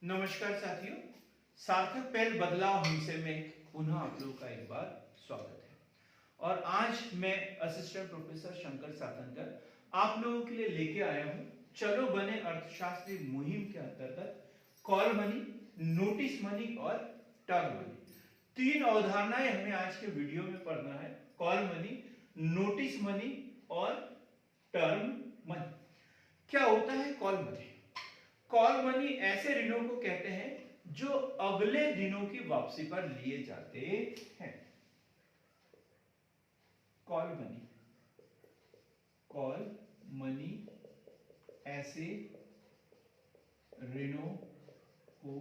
नमस्कार साथियों, सार्थक पहल बदलाव हमसे में पुनः आप लोगों का एक बार स्वागत है। और आज मैं असिस्टेंट प्रोफेसर शंकर सातनकर आप लोगों के लिए लेके आया हूं चलो बने अर्थशास्त्री मुहिम के अंतर्गत कॉल मनी, नोटिस मनी और टर्म मनी। तीन अवधारणाएं हमें आज के वीडियो में पढ़ना है, कॉल मनी, नोटिस मनी और टर्म मनी। क्या होता है कॉल मनी? कॉल मनी ऐसे ऋणों को कहते हैं जो अगले दिनों की वापसी पर लिए जाते हैं। कॉल मनी ऐसे ऋणों को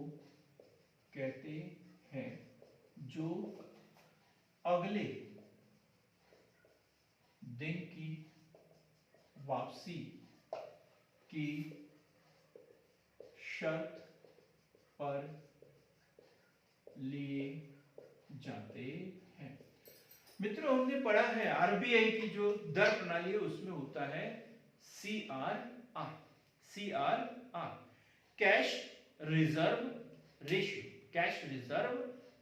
कहते हैं जो अगले दिन की वापसी की शर्त पर लिए जाते हैं। मित्रों, हमने पढ़ा है आरबीआई की जो दर प्रणाली है उसमें होता है CRR. Cash reserve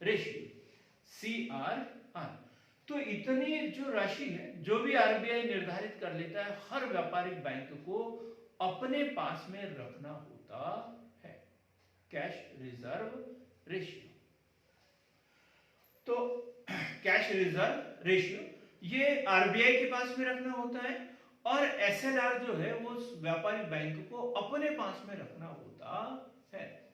ratio CRR. तो इतनी जो राशि है जो भी आरबीआई निर्धारित कर लेता है हर व्यापारिक बैंक को अपने पास में रखना होता है, कैश रिजर्व रेशियो। तो कैश रिजर्व रेशियो ये आरबीआई के पास में रखना होता है और एसएलआर जो है वो व्यापारिक बैंक को अपने पास में रखना होता है।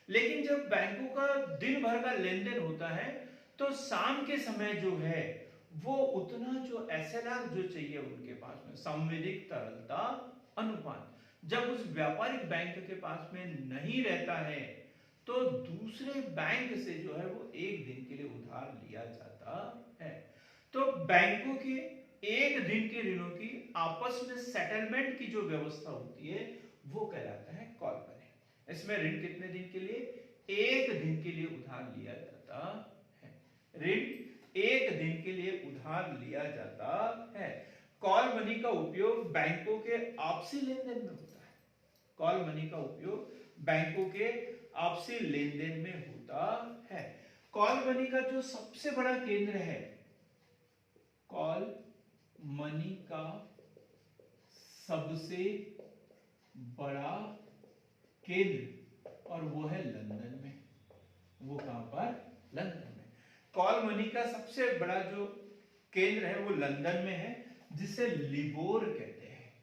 लेकिन जब बैंकों का दिन भर का लेन देन होता है तो शाम के समय जो है वो उतना जो एसएलआर जो चाहिए उनके पास में, संवेदिक तरलता अनुपात, जब उस व्यापारिक बैंक के पास में नहीं रहता है तो दूसरे बैंक से जो है वो एक दिन के लिए उधार लिया जाता है। तो बैंकों के एक दिन के ऋणों की आपस में सेटलमेंट की जो व्यवस्था होती है वो कहलाता है कॉल मनी। इसमें ऋण कितने दिन के लिए? एक दिन के लिए उधार लिया जाता है। ऋण एक दिन के लिए उधार लिया जाता है। कॉल मनी का उपयोग बैंकों के आपसी लेन देन में होता है। कॉल मनी का उपयोग बैंकों के आपसी लेन देन में होता है। कॉल मनी का जो सबसे बड़ा केंद्र है, कॉल मनी का सबसे बड़ा केंद्र, और वो है लंदन में। वो कहां पर? लंदन में। कॉल मनी का सबसे बड़ा जो केंद्र है वो लंदन में है, जिसे लिबोर कहते हैं।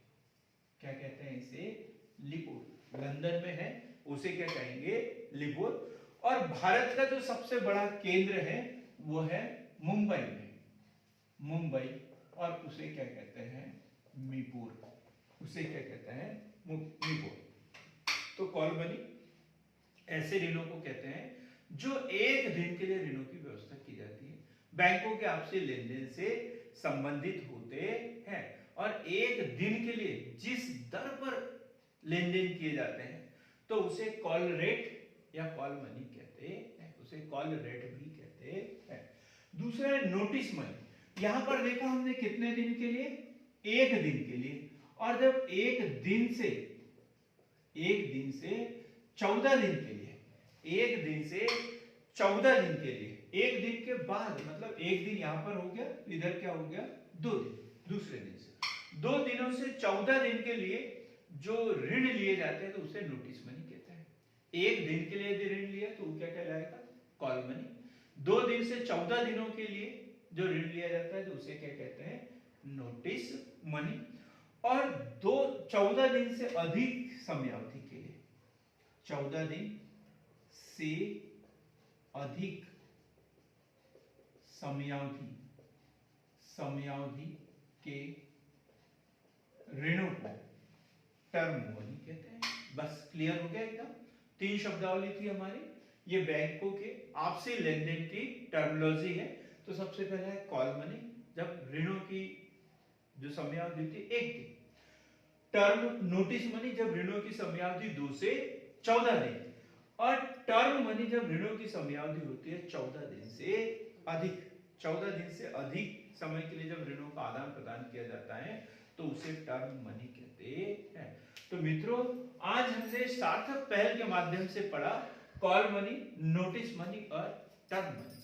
क्या कहते हैं इसे? लिबोर। लंदन में है, उसे क्या कहेंगे? लिबोर। और भारत का जो सबसे बड़ा केंद्र है वो है मुंबई में, मुंबई, और उसे क्या कहते हैं? मीपुर। उसे क्या कहते हैं? मीपुर। तो कॉल मनी ऐसे ऋणों को कहते हैं जो एक दिन के लिए ऋणों की व्यवस्था की जाती है, बैंकों के आपसी लेन देन से संबंधित होते हैं और एक दिन के लिए जिस दर पर लेन देन किए जाते हैं तो उसे कॉल रेट या कॉल मनी कहते हैं। उसे कॉल रेट भी कहते हैं। दूसरा है नोटिस मनी। यहां पर देखा हमने कितने दिन के लिए? एक दिन के लिए। और जब एक दिन से 14 दिन के लिए, एक दिन से 14 दिन के लिए, एक दिन के बाद, मतलब एक दिन यहां पर हो गया, इधर क्या हो गया? 2 दिन। दूसरे दिन से 2 दिनों से 14 दिन के लिए जो ऋण लिए जाते हैं तो उसे नोटिस मनी कहते हैं। एक दिन के लिए यदि ऋण लिया तो वो क्या कहलाएगा? Call money. 2 दिन से 14 दिनों के लिए जो ऋण लिया जाता है तो उसे क्या कहते हैं? Notice money. और 14 दिन से अधिक समयावधि के लिए, 14 दिन से अधिक समयावधि के ऋणों को टर्म मनी कहते हैं। बस क्लियर हो गया एकदम? 3 शब्दावली थी हमारी, ये बैंकों के आपसी लेन देन की टर्मिनोलॉजी है। तो सबसे पहले है कॉल मनी, जब ऋणों की जो समयावधि थी एक दिन। टर्म नोटिस मनी जब ऋणों की समयावधि 2 से 14 दिन। और टर्म मनी जब ऋणों की समयावधि होती है 14 दिन से अधिक। 14 दिन से अधिक समय के लिए जब ऋणों का आदान प्रदान किया जाता है तो उसे टर्म मनी कहते हैं। तो मित्रों, आज हमने सार्थक पहल के माध्यम से पढ़ा कॉल मनी, नोटिस मनी और टर्म मनी।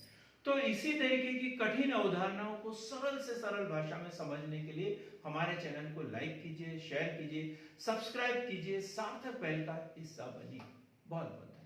तो इसी तरीके की कठिन अवधारणाओं को सरल से सरल भाषा में समझने के लिए हमारे चैनल को लाइक कीजिए, शेयर कीजिए, सब्सक्राइब कीजिए, सार्थक पहल का हिस्सा बनिए। बहुत बहुत